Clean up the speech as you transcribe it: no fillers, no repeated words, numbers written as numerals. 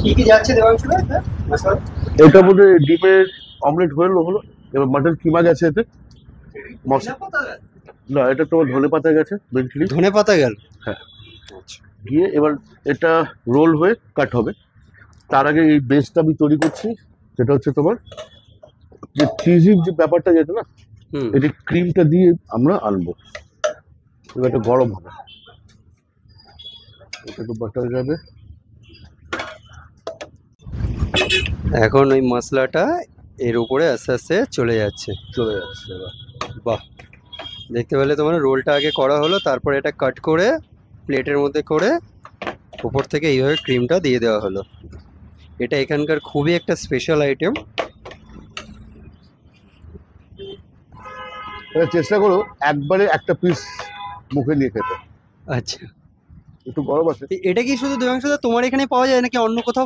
কি কি যাচ্ছে দেবাংশু দা মশলা? এটা মধ্যে ডিমের অমলেট হলো। এবার মাটন কিমা গেছে এতে। মশলা না, এটা তোমার ধনে পাতা গেছে বেঞ্চলি। ধনে পাতা গেল। হ্যাঁ, গিয়ে এবার এটা রোল হয়ে কাট হবে। তার আগে এই বেসটা আমি তৈরি করছি, যেটা হচ্ছে তোমার যে চিজি যে ব্যাপারটা যেটা না, হুম। এটি ক্রিমটা দিয়ে আমরা আনবো। এবার এটা গরম হবে, এটা একটু বাটার যাবে। এখন ওই মশলাটা এর উপরে আস্তে আস্তে চলে যাচ্ছে। চলে যাচ্ছে এবার। বাহ, দেখতে পেলে তোমার রোলটা আগে করা হলো, তারপরে এটা কাট করে প্লেটের মধ্যে করে উপর থেকে এইভাবে ক্রিমটা দিয়ে দেওয়া হলো। এটা এখানকার খুবই একটা স্পেশাল আইটেম। এটা চেষ্টা করো একবারে একটা পিস মুখে নিয়ে খেতে। আচ্ছা, একটু গরম আছে। এটা কি শুধু দেবাংশুদা তোমার এখানে পাওয়া যায় নাকি অন্য কোথাও